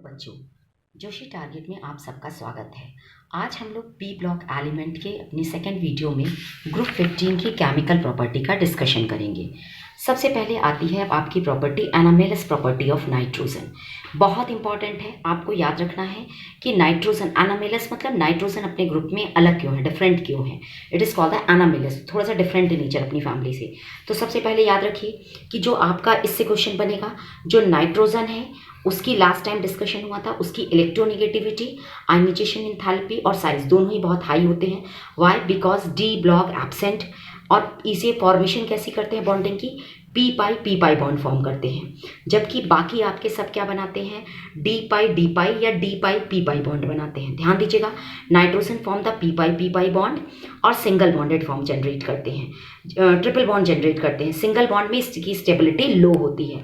बच्चों, जोशी टारगेट में आप सबका स्वागत है। आज हम लोग पी ब्लॉक एलिमेंट के अपनी सेकेंड वीडियो में ग्रुप 15 की केमिकल प्रॉपर्टी का डिस्कशन करेंगे। सबसे पहले आती है अब आपकी property anomalous property of nitrogen. बहुत इंपॉर्टेंट है, आपको याद रखना है कि नाइट्रोजन एनामेलस मतलब नाइट्रोजन अपने ग्रुप में अलग क्यों है, डिफरेंट क्यों है। It is called the anomalous, थोड़ा सा डिफरेंट इन नेचर अपनी फैमिली से। तो सबसे पहले याद रखिए कि जो आपका इससे क्वेश्चन बनेगा, जो नाइट्रोजन है उसकी लास्ट टाइम डिस्कशन हुआ था, उसकी इलेक्ट्रोनेगेटिविटी, आयनाइजेशन एंथैल्पी और साइज दोनों ही बहुत हाई होते हैं। Why? Because D block absent. और इसे फॉर्मेशन कैसी करते हैं बॉन्डिंग की? पी पाई बॉन्ड फॉर्म करते हैं। जबकि बाकी आपके सब क्या बनाते हैं? डी पाई या डी पाई पी पाई बॉन्ड बनाते हैं। ध्यान दीजिएगा, nitrogen form the P pi bond और सिंगल बॉन्डेड फॉर्म जनरेट करते हैं, ट्रिपल बॉन्ड जनरेट करते हैं। सिंगल बॉन्ड में इसकी स्टेबिलिटी लो होती है।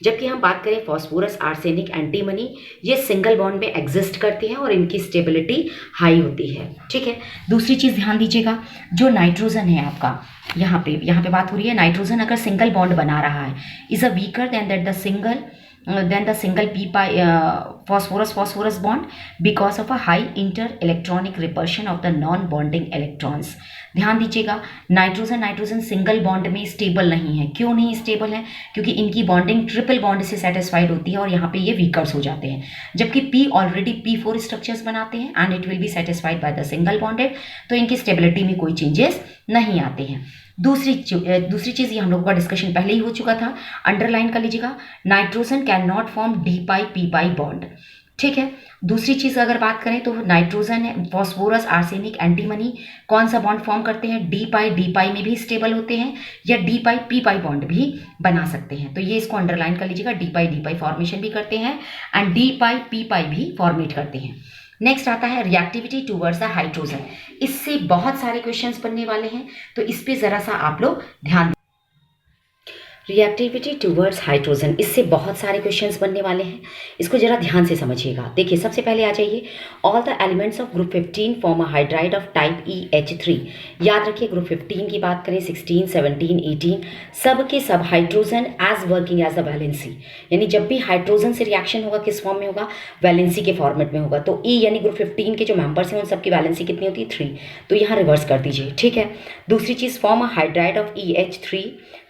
जबकि हम बात करें फॉस्फोरस, आर्सेनिक, एंटीमनी, ये सिंगल बॉन्ड में एग्जिस्ट करते हैं और इनकी स्टेबिलिटी हाई होती है। ठीक है, दूसरी चीज़ ध्यान दीजिएगा, जो नाइट्रोजन है आपका, यहाँ पे बात हो रही है, नाइट्रोजन अगर सिंगल बॉन्ड बना रहा है is a weaker then the single P pi phosphorus bond because of a high inter-electronic repulsion of the non-bonding electrons। ध्यान दीजिएगा, नाइट्रोजन सिंगल बॉन्ड में स्टेबल नहीं है। क्यों नहीं स्टेबल है? क्योंकि इनकी बॉन्डिंग ट्रिपल बॉन्ड से सेटिस्फाइड होती है और यहाँ पे ये वीकर्स हो जाते हैं। जबकि पी ऑलरेडी P4 स्ट्रक्चर्स बनाते हैं and it will be satisfied by the single bonded, तो इनकी स्टेबिलिटी में कोई चेंजेस नहीं आते हैं। दूसरी चीज़, ये हम लोगों का डिस्कशन पहले ही हो चुका था, अंडरलाइन कर लीजिएगा, nitrogen can not form D pi P pi bond. ठीक है, दूसरी चीज़ अगर बात करें तो नाइट्रोजन है, फॉस्फोरस, आर्सेनिक, एंटीमनी कौन सा बॉन्ड फॉर्म करते हैं? डी पाई में भी स्टेबल होते हैं या डी पाई पी पाई बॉन्ड भी बना सकते हैं। तो ये इसको अंडरलाइन कर लीजिएगा, डी पाई फॉर्मेशन भी करते हैं एंड डी पाई पी पाई भी फॉर्मेट करते हैं। नेक्स्ट आता है रिएक्टिविटी टूवर्ड्स द हाइड्रोजन। इससे बहुत सारे क्वेश्चंस बनने वाले हैं, तो इस पे ज़रा सा आप लोग ध्यान। रिएक्टिविटी टूवर्ड्स हाइड्रोजन, इससे बहुत सारे क्वेश्चंस बनने वाले हैं, इसको जरा ध्यान से समझिएगा। देखिए, सबसे पहले आ जाइए, all the elements of group 15 form a hydride of type EH3। याद रखिए, ग्रुप 15 की बात करें, 16, 17, 18 सब के सब hydrogen as working as the valency, यानी जब भी हाइड्रोजन से रिएक्शन होगा किस फॉर्म में होगा? वैलेंसी के फॉर्मेट में होगा। तो E यानी ग्रुप 15 के जो मेंबर्स हैं उन सबकी वैलेंसी कितनी होती है? 3। तो यहाँ रिवर्स कर दीजिए। ठीक है, दूसरी चीज़, form a hydride of EH3।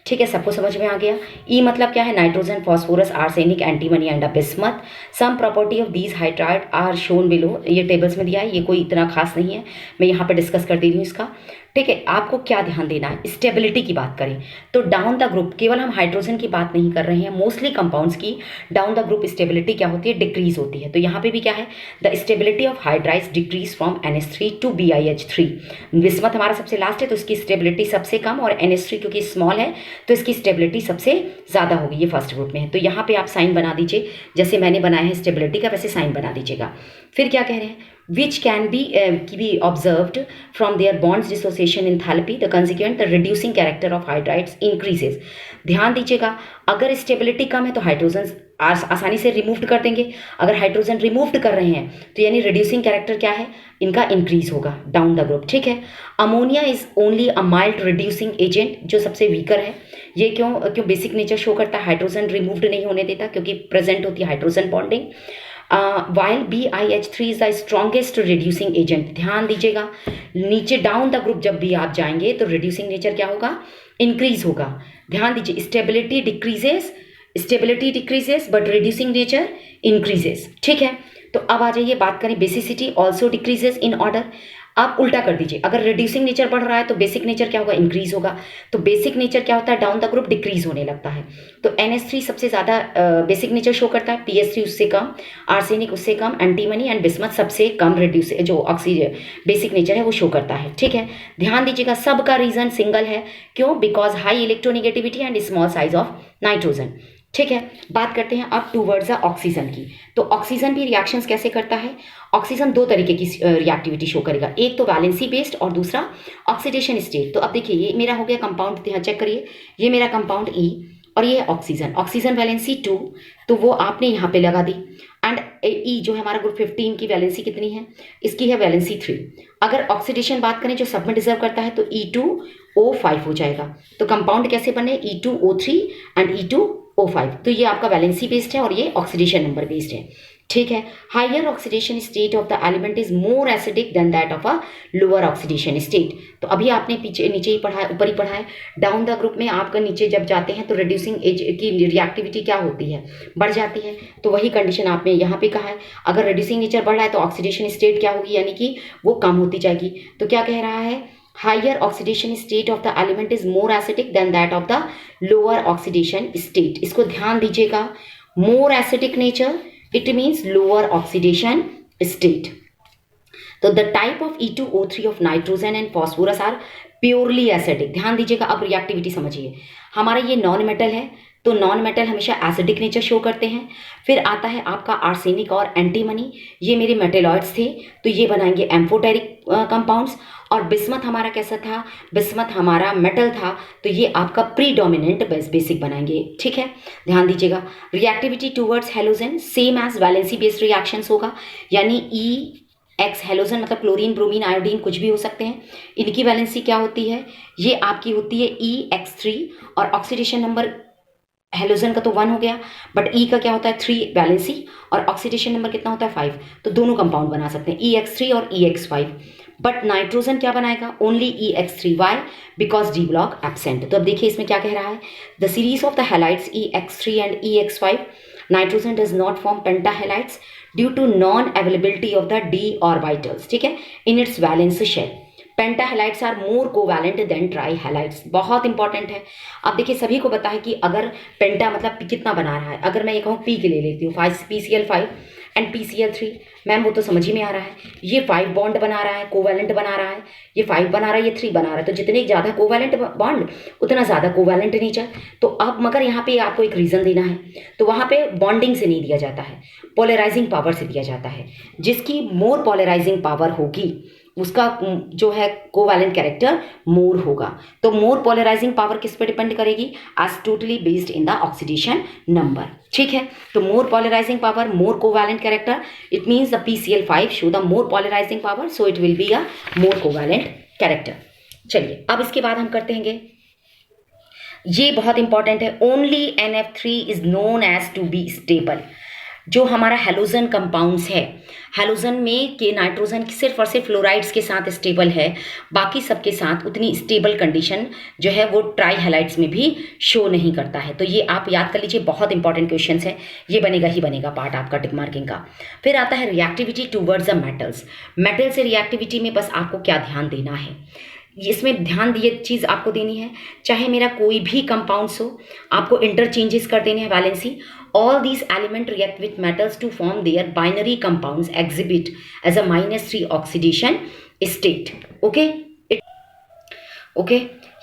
ठीक है, सबको समझ में आ गया। ई मतलब क्या है? Nitrogen, phosphorus, arsenic, antimony and bismuth. Some property of these hydride are shown below. ये टेबल्स में दिया है, ये कोई इतना खास नहीं है, मैं यहाँ पे डिस्कस कर दे रही हूँ इसका। ठीक है, आपको क्या ध्यान देना है? स्टेबिलिटी की बात करें तो डाउन द ग्रुप, केवल हम हाइड्रोजन की बात नहीं कर रहे हैं, मोस्टली कंपाउंड्स की डाउन द ग्रुप स्टेबिलिटी क्या होती है? डिक्रीज होती है। तो यहाँ पे भी क्या है? The stability of hydrides decrease from NH3 to BiH3। Bismuth हमारा सबसे लास्ट है तो इसकी स्टेबिलिटी सबसे कम, और NH3 क्योंकि स्मॉल है तो इसकी स्टेबिलिटी सबसे ज़्यादा होगी, ये फर्स्ट ग्रुप में है। तो यहाँ पे आप साइन बना दीजिए, जैसे मैंने बनाया है स्टेबिलिटी का वैसे साइन बना दीजिएगा। फिर क्या कह रहे हैं? which can be observed from their bonds dissociation enthalpy, the consequent the reducing character of hydrides increases। ध्यान दीजिएगा, अगर स्टेबिलिटी कम है तो हाइड्रोजन आसानी से रिमूव्ड कर देंगे, अगर हाइड्रोजन रिमूव्ड कर रहे हैं तो यानी रिड्यूसिंग कैरेक्टर क्या है? इनका इंक्रीज होगा डाउन द ग्रुप। ठीक है, ammonia is only a mild reducing agent, जो सबसे वीकर है। ये क्यों बेसिक नेचर शो करता है? हाइड्रोजन रिमूव्ड नहीं होने देता क्योंकि प्रेजेंट होती है hydrogen bonding. While BiH3 is the strongest reducing agent. ध्यान दीजिएगा, नीचे डाउन द ग्रुप जब भी आप जाएंगे तो रिड्यूसिंग नेचर क्या होगा? इंक्रीज होगा। ध्यान दीजिए, stability decreases but reducing nature increases. ठीक है, तो अब आ जाइए बात करें basicity also decreases in order. आप उल्टा कर दीजिए, अगर रिड्यूसिंग नेचर बढ़ रहा है तो बेसिक नेचर क्या होगा? इंक्रीज होगा। तो बेसिक नेचर क्या होता है? डाउन द ग्रुप डिक्रीज होने लगता है। तो NH3 सबसे ज़्यादा बेसिक नेचर शो करता है, PH3 उससे कम, आर्सेनिक उससे कम, एंटीमनी एंड बिस्मथ सबसे कम रिड्यूस जो ऑक्सीजन बेसिक नेचर है वो शो करता है। ठीक है, ध्यान दीजिएगा, सबका रीजन सिंगल है। क्यों? Because high electronegativity and small size of nitrogen. ठीक है, बात करते हैं अब टूवर्ड्स द ऑक्सीजन की। तो ऑक्सीजन भी रिएक्शंस कैसे करता है? ऑक्सीजन दो तरीके की रिएक्टिविटी शो करेगा, एक तो वैलेंसी बेस्ड और दूसरा ऑक्सीडेशन स्टेट। तो अब देखिए, ये मेरा हो गया कंपाउंड, यहाँ चेक करिए, ये मेरा कंपाउंड E और ये ऑक्सीजन वैलेंसी 2, तो वो आपने यहाँ पे लगा दी। एंड E जो है हमारा ग्रुप 15 की वैलेंसी कितनी है? इसकी है वैलेंसी 3। अगर ऑक्सीडेशन बात करें जो सब में डिजर्व करता है तो E2O5 हो जाएगा। तो कंपाउंड कैसे बने? E2O3 and E2 O5। तो ये आपका वैलेंसी बेस्ड है और ये ऑक्सीडेशन नंबर बेस्ड है, ठीक है। Higher oxidation state of the element is more acidic than that of a lower oxidation state. तो अभी आपने पीछे नीचे ही पढ़ा है, ऊपर ही पढ़ा है। डाउन द ग्रुप में आपका नीचे जब जाते हैं तो रिड्यूसिंग एज की रिएक्टिविटी क्या होती है, बढ़ जाती है। तो वही कंडीशन आपने यहाँ पे कहा है, अगर रिड्यूसिंग नेचर बढ़ रहा है तो ऑक्सीडेशन स्टेट क्या होगी, यानी कि वो कम होती जाएगी। तो क्या कह रहा है, higher oxidation state of the element is more acidic than that of the lower oxidation state. इसको ध्यान दीजिएगा, more acidic nature it means lower oxidation state. तो the type of E2O3 of nitrogen and phosphorus are purely acidic। ध्यान दीजिएगा, अब reactivity समझिए। हमारा ये नॉन मेटल है, तो नॉन मेटल हमेशा एसिडिक नेचर शो करते हैं। फिर आता है आपका आर्सेनिक और एंटीमनी, ये मेरे मेटेलॉइड्स थे, तो ये बनाएंगे एम्फोटेरिक कंपाउंड्स। और बिस्मथ हमारा कैसा था, बिस्मथ हमारा मेटल था, तो ये आपका प्रीडोमिनेंट बेसिक बनाएंगे, ठीक है। ध्यान दीजिएगा, reactivity towards halogen same as valency based reactions होगा, यानी एक्स हेलोजन मतलब क्लोरीन, ब्रोमीन, आयोडीन कुछ भी हो सकते हैं। इनकी वैलेंसी क्या होती है, ये आपकी होती है EX3 और ऑक्सीडेशन नंबर हेलोजन का तो 1 हो गया, बट E का क्या होता है 3 वैलेंसी, और ऑक्सीडेशन नंबर कितना होता है 5। तो दोनों कंपाउंड बना सकते हैं EX3 और EX5। बट नाइट्रोजन क्या बनाएगा, only EX3। Why, because D block absent. तो अब देखिए इसमें क्या कह रहा है, the series of the halides EX3 and EX5 nitrogen does not form pentahalides due to non availability of the d orbitals, ठीक है, in its valence shell. Pentahalides are more covalent than trihalides. बहुत important है। अब देखिए सभी को पता है कि अगर पेंटा मतलब कितना बना रहा है, अगर मैं ये कहूँ P के ले लेती हूँ 5 PCl5 एंड PCl3, मैम वो तो समझ ही में आ रहा है, ये 5 बॉन्ड बना रहा है, कोवैलेंट बना रहा है, ये 5 बना रहा है, ये 3 बना रहा है, तो जितने ज़्यादा कोवैलेंट बॉन्ड उतना ज़्यादा कोवैलेंट नेचर। तो अब मगर यहाँ पे आपको एक रीज़न देना है, तो वहाँ पे बॉन्डिंग से नहीं दिया जाता है, पोलराइजिंग पावर से दिया जाता है। जिसकी मोर पोलराइजिंग पावर होगी उसका जो है कोवैलेंट कैरेक्टर मोर होगा। तो मोर पोलराइजिंग पावर किस पे डिपेंड करेगी, as totally based in the oxidation number, ठीक है। तो more polarising power, more covalent character, it means the PCl5 show the more polarising power, so it will be a more covalent character. चलिए अब इसके बाद हम करते हैं, ये बहुत इंपॉर्टेंट है, only NF3 is known as to be stable. जो हमारा हेलोजन कंपाउंड्स है, हेलोजन में के नाइट्रोजन सिर्फ और सिर्फ फ्लोराइड्स के साथ स्टेबल है, बाकी सबके साथ उतनी स्टेबल कंडीशन जो है वो ट्राईहेलाइड्स में भी शो नहीं करता है। तो ये आप याद कर लीजिए, बहुत इंपॉर्टेंट क्वेश्चन है, ये बनेगा ही बनेगा पार्ट आपका टिक मार्किंग का। फिर आता है reactivity towards the metals. Metal से रिएक्टिविटी में बस आपको क्या ध्यान देना है, इसमें ध्यान दिए चीज़ आपको देनी है, चाहे मेरा कोई भी कंपाउंड्स हो, आपको इंटरचेंजेस कर देने हैं valency. All these elements react with metals to form their binary compounds exhibit as a -3 oxidation state. Okay?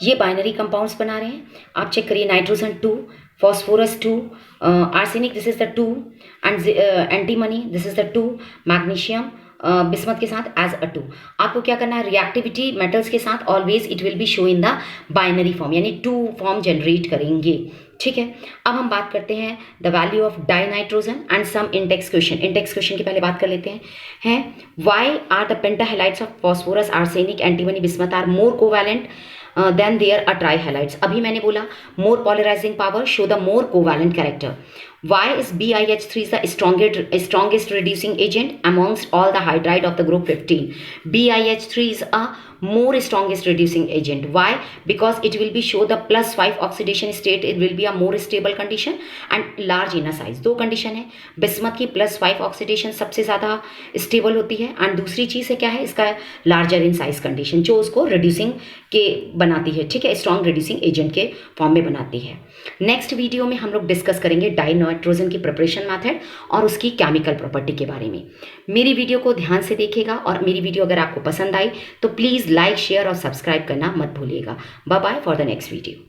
ये बाइनरी कंपाउंड्स बना रहे हैं, आप चेक करिए, nitrogen 2, phosphorus 2, arsenic this is the 2, and antimony this is the 2, magnesium bismuth के साथ as a 2। आपको क्या करना है, रिएक्टिविटी मेटल्स के साथ always it will B show in the binary form, यानी 2 फॉर्म जनरेट करेंगे, ठीक है। अब हम बात करते हैं the value of dinitrogen and some index question. Index question के पहले बात कर लेते हैं why are the pentahalides of phosphorus, arsenic, antimony, bismuth are more covalent than their a trihalides. अभी मैंने बोला more polarising power show the more covalent character. Why is BiH3 is the strongest reducing agent amongst all the hydride of the group 15? BiH3 is a more strongest reducing agent. Why? Because it will be show the +5 oxidation state. It will be a more stable condition and large inner size. दो condition है, bismuth की +5 oxidation सबसे ज़्यादा stable होती है, and दूसरी चीज़ है क्या है, इसका लार्जर इन साइज कंडीशन जो उसको रिड्यूसिंग के बनाती है, ठीक है, स्ट्रॉन्ग रिड्यूसिंग एजेंट के फॉर्म में बनाती है। नेक्स्ट वीडियो में हम लोग डिस्कस करेंगे डाइनाइट्रोजन की प्रिपरेशन मेथड और उसकी केमिकल प्रॉपर्टी के बारे में। मेरी वीडियो को ध्यान से देखिएगा, और मेरी वीडियो अगर आपको पसंद आई तो प्लीज़ लाइक, शेयर और सब्सक्राइब करना मत भूलिएगा। Bye bye for the next video.